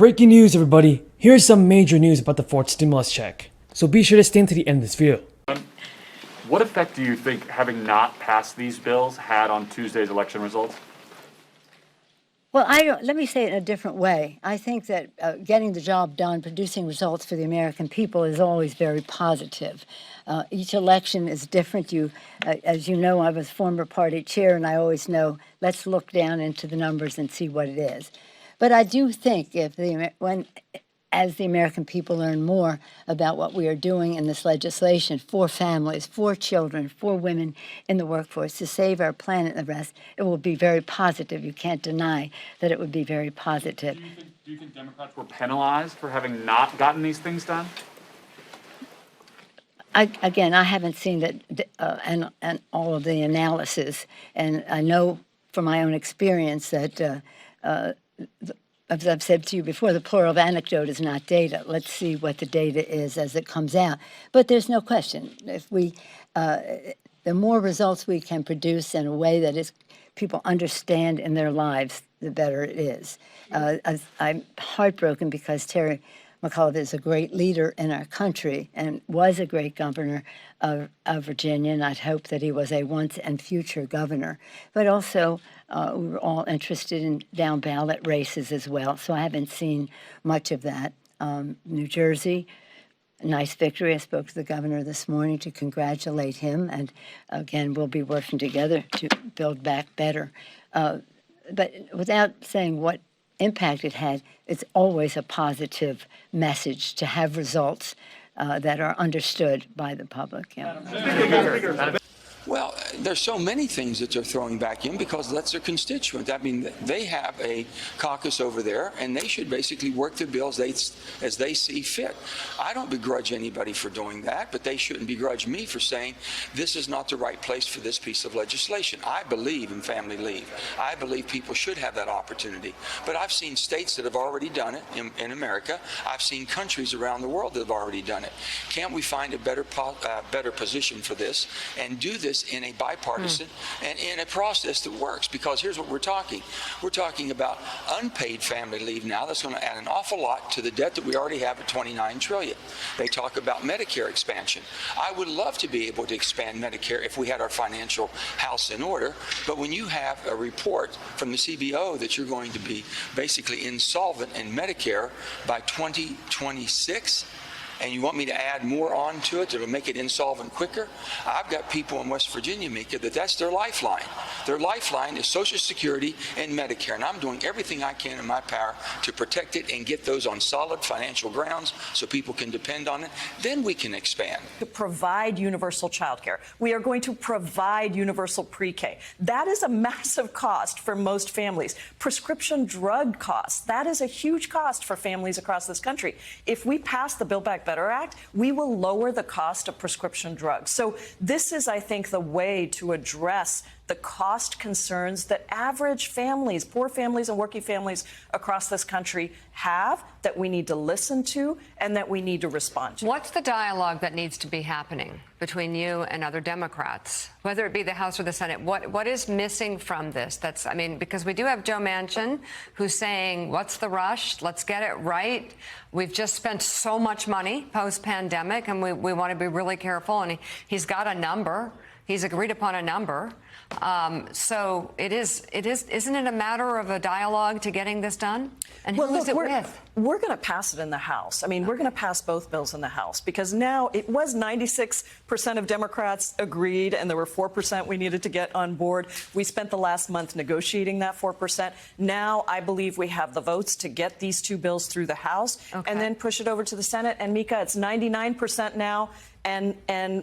Breaking news, everybody. Here's some major news about the fourth stimulus check. So be sure to stay until the end of this video. What effect do you think having not passed these bills had on Tuesday's election results? Well, let me say it in a different way. I think that getting the job done, producing results for the American people is always very positive. Each election is different. As you know, I was former party chair, and I always know, let's look down into the numbers and see what it is. But I do think as the American people learn more about what we are doing in this legislation for families, for children, for women in the workforce, to save our planet and the rest, it will be very positive. You can't deny that it would be very positive. Do you think Democrats were penalized for having not gotten these things done? I haven't seen that and all of the analysis, and I know from my own experience that as I've said to you before, the plural of anecdote is not data. Let's see what the data is as it comes out. But there's no question, if the more results we can produce in a way that people understand in their lives, the better it is. I'm heartbroken because Terry McAuliffe is a great leader in our country and was a great governor of Virginia, and I'd hope that he was a once and future governor. But also, we were all interested in down ballot races as well, so I haven't seen much of that. New Jersey, a nice victory. I spoke to the governor this morning to congratulate him, and again, we'll be working together to build back better. But without saying what impact it had, it's always a positive message to have results that are understood by the public. Yeah. Well, there's so many things that they're throwing back in because that's their constituent. I mean, they have a caucus over there, and they should basically work the bills as they see fit. I don't begrudge anybody for doing that, but they shouldn't begrudge me for saying this is not the right place for this piece of legislation. I believe in family leave. I believe people should have that opportunity. But I've seen states that have already done it in America. I've seen countries around the world that have already done it. Can't we find a better position for this and do this in a bipartisan and in a process that works? Because here's what we're talking. We're talking about unpaid family leave now. That's going to add an awful lot to the debt that we already have at $29 trillion. They talk about Medicare expansion. I would love to be able to expand Medicare if we had our financial house in order. But when you have a report from the CBO that you're going to be basically insolvent in Medicare by 2026, and you want me to add more on to it that'll make it insolvent quicker? I've got people in West Virginia, Mika, that's their lifeline. Their lifeline is Social Security and Medicare, and I'm doing everything I can in my power to protect it and get those on solid financial grounds so people can depend on it. Then we can expand. To provide universal child care. We are going to provide universal pre-K. That is a massive cost for most families. Prescription drug costs, that is a huge cost for families across this country. If we pass the Build Back Better Act, we will lower the cost of prescription drugs. So this is, I think, the way to address the cost concerns that average families, poor families and working families across this country have, that we need to listen to and that we need to respond to. What's the dialogue that needs to be happening between you and other Democrats, whether it be the House or the Senate? What is missing from this? Because we do have Joe Manchin who's saying, what's the rush? Let's get it right. We've just spent so much money post-pandemic, and we want to be really careful. And he's got a number. He's agreed upon a number. So isn't it a matter of a dialogue to getting this done? And who is it with? We're going to pass it in the House. I mean, we're going to pass both bills in the House because now it was 96% of Democrats agreed, and there were 4% we needed to get on board. We spent the last month negotiating that 4%. Now I believe we have the votes to get these two bills through the House and then push it over to the Senate. And Mika, it's 99% now and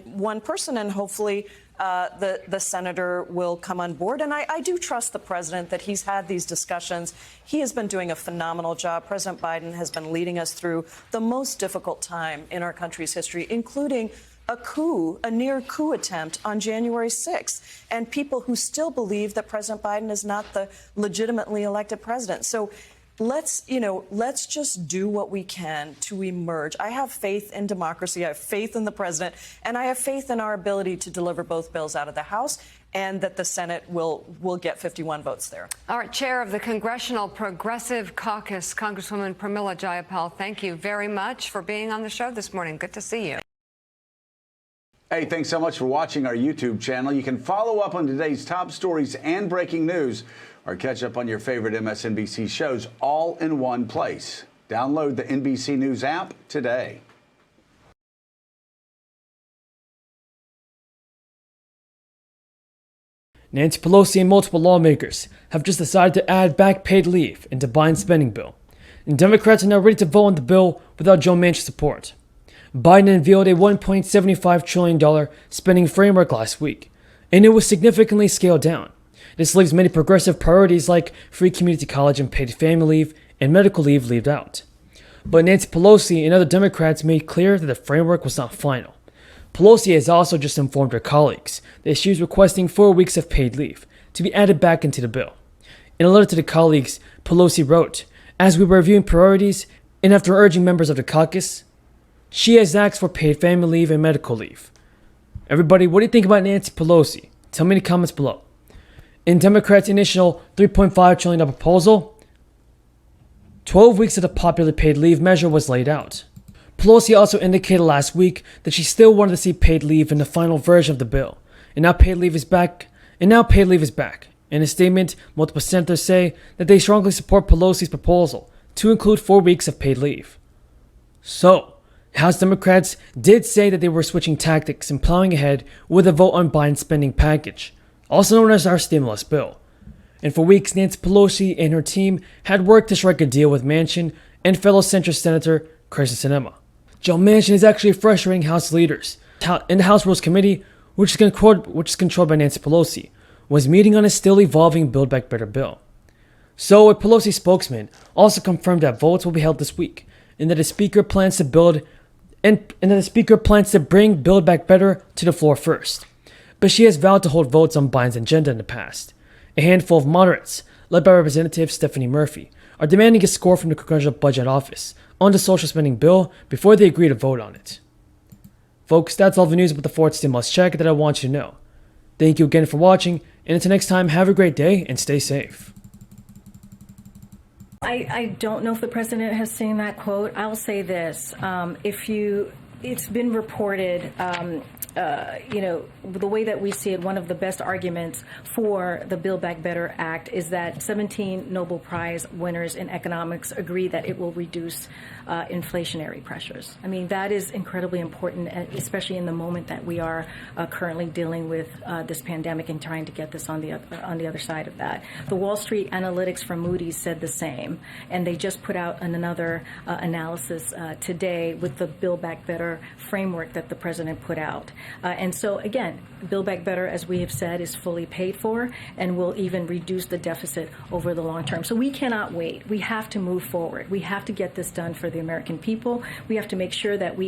one person, and hopefully the senator will come on board. And I do trust the president that he's had these discussions. He has been doing a phenomenal job. President Biden has been leading us through the most difficult time in our country's history, including a near coup attempt on January 6th, and people who still believe that President Biden is not the legitimately elected president. So let's just do what we can to emerge. I have faith in democracy. I have faith in the president, and I have faith in our ability to deliver both bills out of the House, and that the Senate will get 51 votes there. All right, Chair of the Congressional Progressive Caucus, Congresswoman Pramila Jayapal, thank you very much for being on the show this morning. Good to see you. Hey, thanks so much for watching our YouTube channel. You can follow up on today's top stories and breaking news, or catch up on your favorite MSNBC shows all in one place. Download the NBC News app today. Nancy Pelosi and multiple lawmakers have just decided to add back paid leave into Biden's spending bill, and Democrats are now ready to vote on the bill without Joe Manchin's support. Biden unveiled a $1.75 trillion spending framework last week, and it was significantly scaled down. This leaves many progressive priorities like free community college and paid family leave and medical leave left out. But Nancy Pelosi and other Democrats made clear that the framework was not final. Pelosi has also just informed her colleagues that she is requesting 4 weeks of paid leave to be added back into the bill. In a letter to the colleagues, Pelosi wrote, "As we were reviewing priorities and after urging members of the caucus, she has asked for paid family leave and medical leave." Everybody, what do you think about Nancy Pelosi? Tell me in the comments below. In Democrats' initial $3.5 trillion proposal, 12 weeks of the popular paid leave measure was laid out. Pelosi also indicated last week that she still wanted to see paid leave in the final version of the bill, and now paid leave is back. In a statement, multiple senators say that they strongly support Pelosi's proposal to include 4 weeks of paid leave. So, House Democrats did say that they were switching tactics and plowing ahead with a vote on Biden's spending package, also known as our stimulus bill. And for weeks, Nancy Pelosi and her team had worked to strike a deal with Manchin and fellow centrist Senator Kyrsten Sinema. Joe Manchin is actually frustrating House leaders. And the House Rules Committee, which is controlled by Nancy Pelosi, was meeting on a still evolving Build Back Better bill. So a Pelosi spokesman also confirmed that votes will be held this week, and that the Speaker plans to bring Build Back Better to the floor first. But she has vowed to hold votes on Biden's agenda in the past. A handful of moderates, led by Representative Stephanie Murphy, are demanding a score from the Congressional Budget Office on the social spending bill before they agree to vote on it. Folks, that's all the news about the fourth stimulus check that I want you to know. Thank you again for watching, and until next time, have a great day and stay safe. I don't know if the president has seen that quote. I'll say this. It's been reported, the way that we see it, one of the best arguments for the Build Back Better Act is that 17 Nobel Prize winners in economics agree that it will reduce inflationary pressures. I mean, that is incredibly important, especially in the moment that we are currently dealing with this pandemic and trying to get this on the other side of that. The Wall Street Analytics from Moody's said the same, and they just put out another analysis today with the Build Back Better framework that the president put out. And so, again, Build Back Better, as we have said, is fully paid for and will even reduce the deficit over the long term. So we cannot wait. We have to move forward. We have to get this done for the American people. We have to make sure that we